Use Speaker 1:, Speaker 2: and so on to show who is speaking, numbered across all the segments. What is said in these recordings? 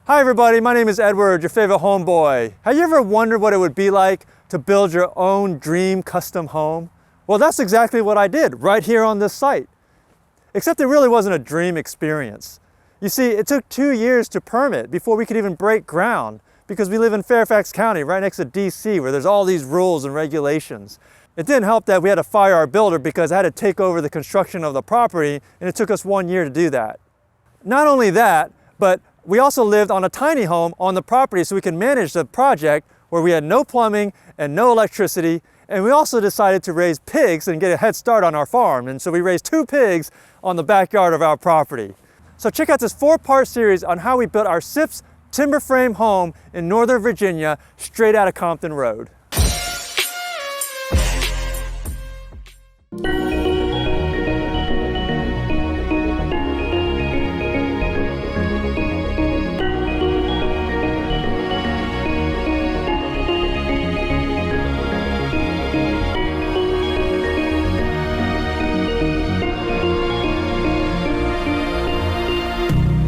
Speaker 1: Hi everybody, my name is Edward, your favorite homeboy. Have you ever wondered what it would be like to build your own dream custom home? Well, that's exactly what I did right here on this site. Except it really wasn't a dream experience. You see, it took 2 years to permit before we could even break ground because we live in Fairfax County, right next to D.C, where there's all these rules and regulations. It didn't help that we had to fire our builder because I had to take over the construction of the property, and it took us 1 year to do that. Not only that, but we also lived on a tiny home on the property so we could manage the project where we had no plumbing and no electricity. And we also decided to raise pigs and get a head start on our farm. And so we raised 2 pigs on the backyard of our property. So check out this 4-part series on how we built our SIPS Timber Frame home in Northern Virginia, straight out of Compton Road.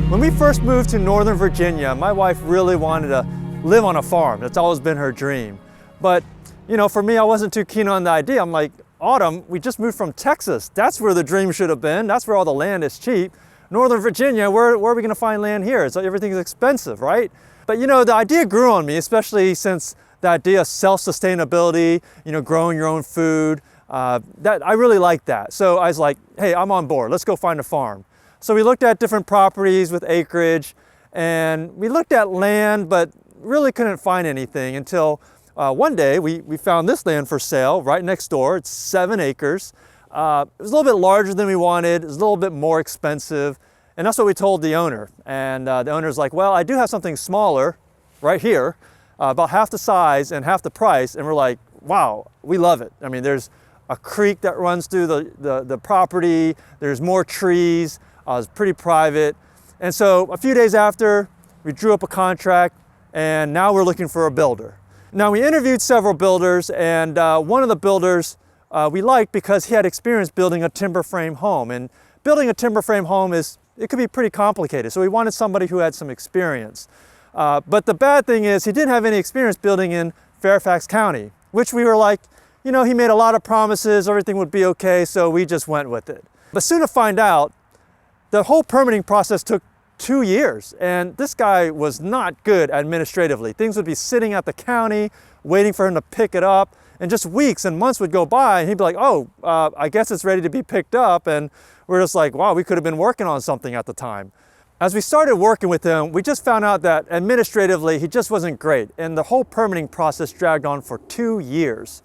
Speaker 1: When we first moved to Northern Virginia, my wife really wanted to live on a farm. That's always been her dream. But, you know, for me, I wasn't too keen on the idea. I'm like, Autumn, we just moved from Texas. That's where the dream should have been. That's where all the land is cheap. Northern Virginia, where are we gonna find land here? So everything's expensive, right? But you know, the idea grew on me, especially since the idea of self-sustainability, you know, growing your own food, that I really liked that. So I was like, hey, I'm on board. Let's go find a farm. So we looked at different properties with acreage, and we looked at land, but really couldn't find anything until one day we found this land for sale right next door. It's 7 acres. It was a little bit larger than we wanted. It was a little bit more expensive. And that's what we told the owner. And the owner's like, well, I do have something smaller right here, about half the size and half the price. And we're like, wow, we love it. I mean, there's a creek that runs through the property. There's more trees. It's pretty private. And so a few days after, we drew up a contract, and now we're looking for a builder. Now, we interviewed several builders, and one of the builders we liked because he had experience building a timber frame home. And building a timber frame home it could be pretty complicated. So we wanted somebody who had some experience. But the bad thing is he didn't have any experience building in Fairfax County, which we were like, you know, he made a lot of promises, everything would be okay, so we just went with it. But soon to find out, the whole permitting process took 2 years, and this guy was not good administratively. Things would be sitting at the county, waiting for him to pick it up, and just weeks and months would go by, and he'd be like, oh, I guess it's ready to be picked up, and we're just like, wow, we could have been working on something at the time. As we started working with him, we just found out that administratively, he just wasn't great, and the whole permitting process dragged on for 2 years.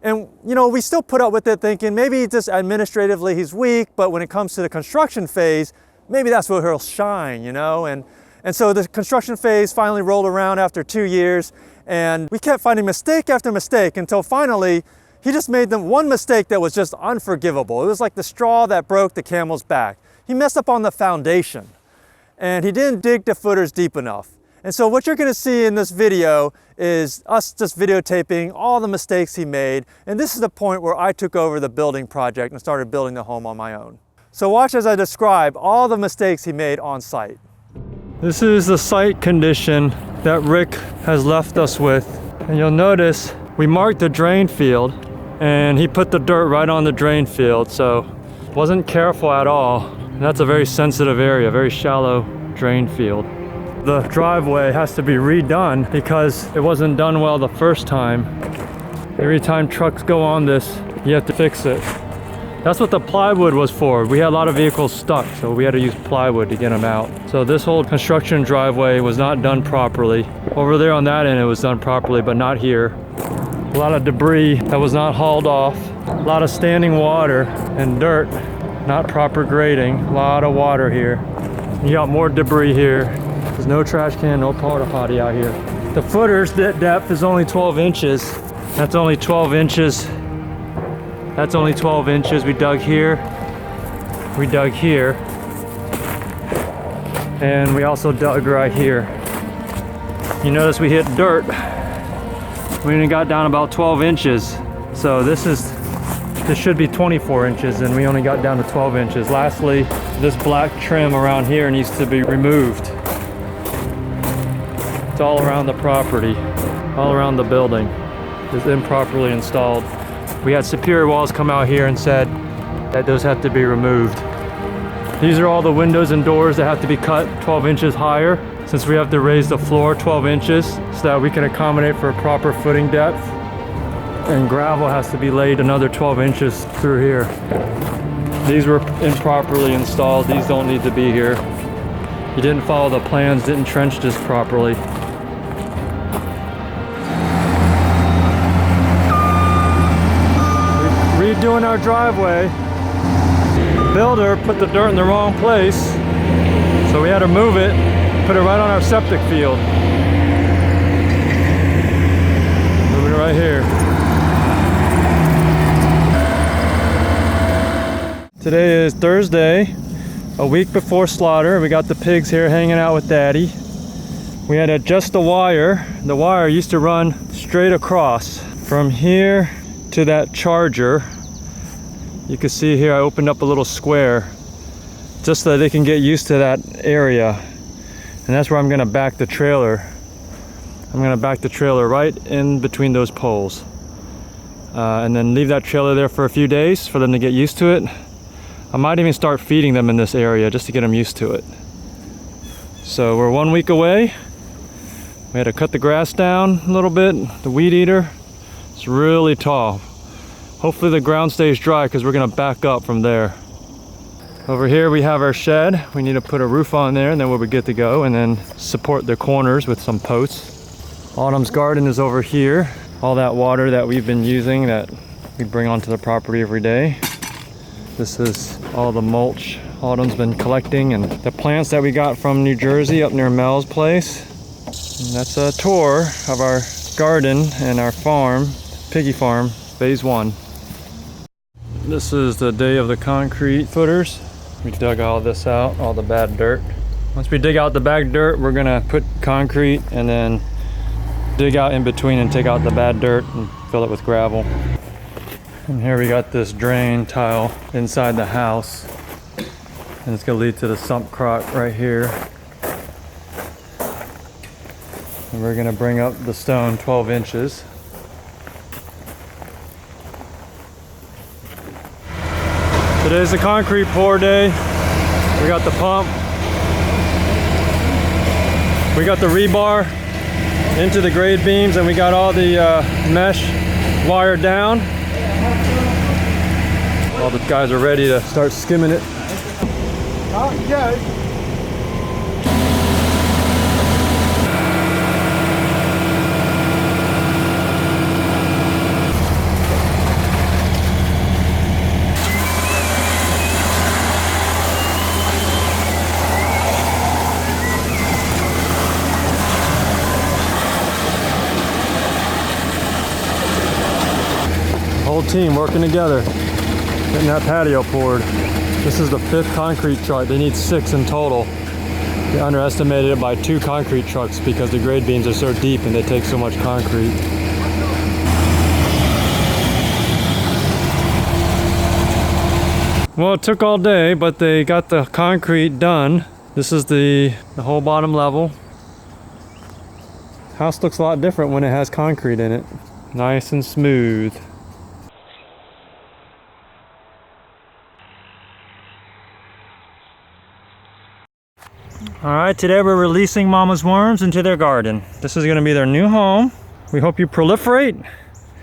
Speaker 1: And you know, we still put up with it thinking maybe just administratively he's weak, but when it comes to the construction phase, maybe that's where he'll shine, you know? And so the construction phase finally rolled around after 2 years, and we kept finding mistake after mistake until finally he just made one mistake that was just unforgivable. It was like the straw that broke the camel's back. He messed up on the foundation, and he didn't dig the footers deep enough. And so what you're gonna see in this video is us just videotaping all the mistakes he made. And this is the point where I took over the building project and started building the home on my own. So watch as I describe all the mistakes he made on site. This is the site condition that Rick has left us with. And you'll notice we marked the drain field, and he put the dirt right on the drain field. So wasn't careful at all. And that's a very sensitive area, very shallow drain field. The driveway has to be redone because it wasn't done well the first time. Every time trucks go on this, you have to fix it. That's what the plywood was for. We had a lot of vehicles stuck, so we had to use plywood to get them out. So this whole construction driveway was not done properly. Over there on that end, it was done properly, but not here. A lot of debris that was not hauled off. A lot of standing water and dirt, not proper grading. A lot of water here. You got more debris here. There's no trash can, no porta potty out here. The footers depth is only 12 inches. That's only 12 inches. That's only 12 inches. We dug here. We dug here. And we also dug right here. You notice we hit dirt. We only got down about 12 inches. So this should be 24 inches, and we only got down to 12 inches. Lastly, this black trim around here needs to be removed. It's all around the property, all around the building. It's improperly installed. We had Superior Walls come out here and said that those have to be removed. These are all the windows and doors that have to be cut 12 inches higher, since we have to raise the floor 12 inches so that we can accommodate for a proper footing depth. And gravel has to be laid another 12 inches through here. These were improperly installed. These don't need to be here. You didn't follow the plans, didn't trench this properly. Redoing our driveway. The builder put the dirt in the wrong place, so we had to move it, put it right on our septic field. Moving it right here. Today is Thursday, a week before slaughter. We got the pigs here hanging out with Daddy. We had to adjust the wire. The wire used to run straight across from here to that charger. You can see here I opened up a little square just so that they can get used to that area. And that's where I'm gonna back the trailer. I'm gonna back the trailer right in between those poles. And then leave that trailer there for a few days for them to get used to it. I might even start feeding them in this area just to get them used to it. So we're 1 week away. We had to cut the grass down a little bit, the weed eater. It's really tall. Hopefully the ground stays dry because we're gonna back up from there. Over here we have our shed. We need to put a roof on there and then we'll be good to go, and then support the corners with some posts. Autumn's garden is over here. All that water that we've been using that we bring onto the property every day. This is all the mulch Autumn's been collecting, and the plants that we got from New Jersey up near Mel's place. And that's a tour of our garden and our farm, piggy farm, phase 1. This is the day of the concrete footers. We dug all this out, all the bad dirt. Once we dig out the bad dirt, we're gonna put concrete and then dig out in between and take out the bad dirt and fill it with gravel. And here we got this drain tile inside the house. And it's gonna lead to the sump crock right here. And we're gonna bring up the stone 12 inches. Today's a concrete pour day. We got the pump. We got the rebar into the grade beams, and we got all the mesh wired down. All the guys are ready to start skimming it. Whole team working together, getting that patio poured. This is the 5th concrete truck. They need 6 in total. They underestimated it by 2 concrete trucks because the grade beams are so deep and they take so much concrete. Well, it took all day, but they got the concrete done. This is the whole bottom level. House looks a lot different when it has concrete in it. Nice and smooth. Alright, today we're releasing Mama's worms into their garden. This is going to be their new home. We hope you proliferate,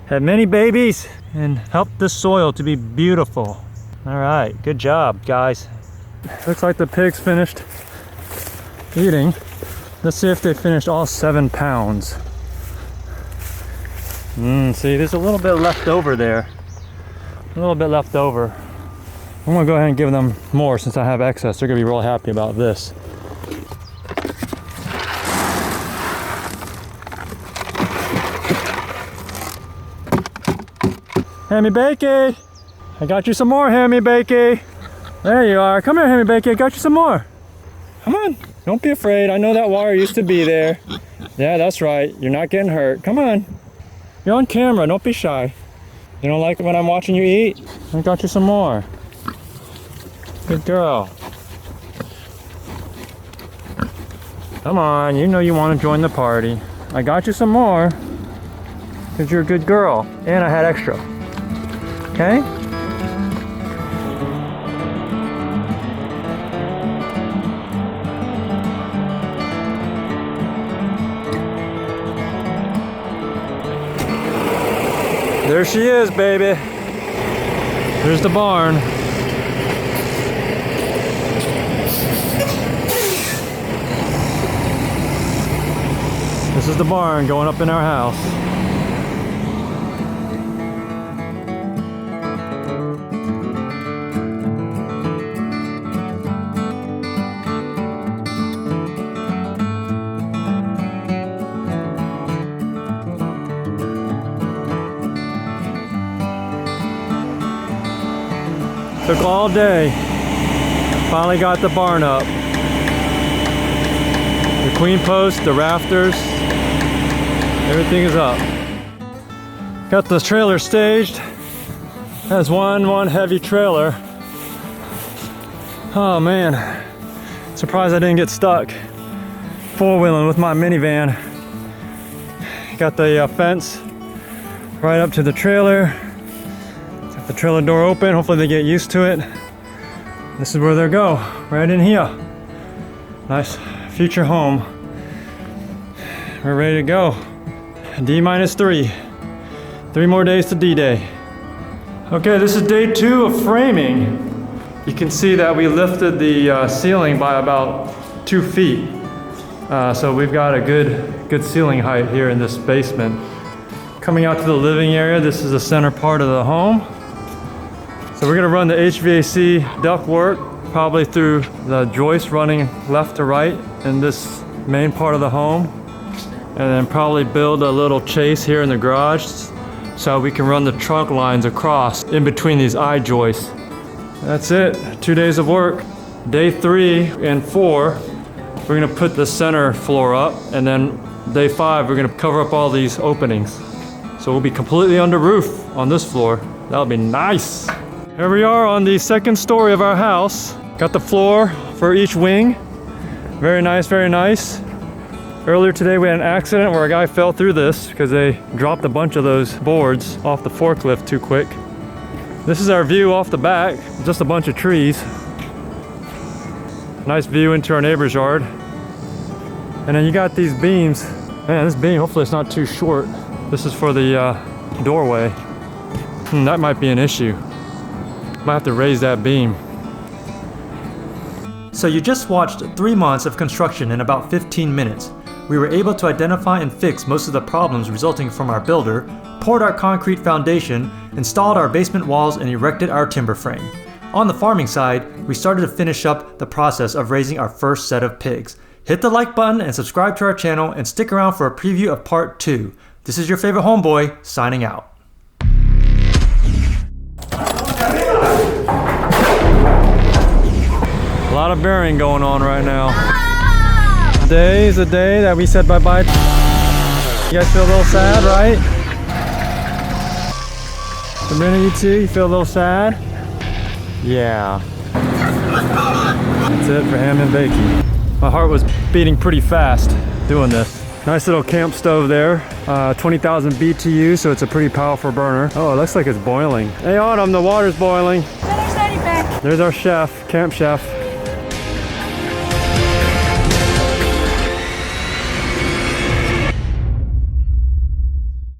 Speaker 1: have many babies, and help this soil to be beautiful. Alright, good job, guys. Looks like the pigs finished eating. Let's see if they finished all 7 pounds. See, there's a little bit left over there. A little bit left over. I'm going to go ahead and give them more since I have excess. They're going to be real happy about this. Hammy Bakey! I got you some more, Hammy Bakey! There you are. Come here, Hammy Bakey. I got you some more. Come on. Don't be afraid. I know that wire used to be there. Yeah, that's right. You're not getting hurt. Come on. You're on camera. Don't be shy. You don't like it when I'm watching you eat? I got you some more. Good girl. Come on, you know you want to join the party. I got you some more, because you're a good girl. And I had extra. Okay? There she is, baby. There's the barn. This is the barn going up in our house. Took all day. Finally got the barn up. The queen post, the rafters, everything is up. Got the trailer staged. Has one heavy trailer. Oh man, surprised I didn't get stuck four-wheeling with my minivan. Got the fence right up to the trailer. Got the trailer door open. Hopefully they get used to it. This is where they'll go, right in here. Nice future home. We're ready to go. D-3. 3 more days to D-Day. Okay, this is day 2 of framing. You can see that we lifted the ceiling by about 2 feet. So we've got a good ceiling height here in this basement. Coming out to the living area, this is the center part of the home. So we're gonna run the HVAC ductwork probably through the joist running left to right in this main part of the home. And then probably build a little chase here in the garage so we can run the trunk lines across in between these eye joists. That's it, 2 days of work. Day 3 and 4, we're gonna put the center floor up, and then day 5, we're gonna cover up all these openings. So we'll be completely under roof on this floor. That'll be nice. Here we are on the 2nd story of our house. Got the floor for each wing. Very nice, very nice. Earlier today we had an accident where a guy fell through this because they dropped a bunch of those boards off the forklift too quick. This is our view off the back, just a bunch of trees. Nice view into our neighbor's yard. And then you got these beams. Man, this beam, hopefully it's not too short. This is for the doorway. That might be an issue. Might have to raise that beam.
Speaker 2: So you just watched 3 months of construction in about 15 minutes. We were able to identify and fix most of the problems resulting from our builder, poured our concrete foundation, installed our basement walls, and erected our timber frame. On the farming side, we started to finish up the process of raising our first set of pigs. Hit the like button and subscribe to our channel, and stick around for a preview of part 2. This is your favorite homeboy, signing out.
Speaker 1: A lot of burying going on right now. Today is the day that we said bye-bye. You guys feel a little sad, right? Sabrina, you too? You feel a little sad? Yeah. That's it for ham and bacon. My heart was beating pretty fast doing this. Nice little camp stove there. 20,000 BTU, so it's a pretty powerful burner. Oh, it looks like it's boiling. Hey Autumn, the water's boiling. There's our chef, camp chef.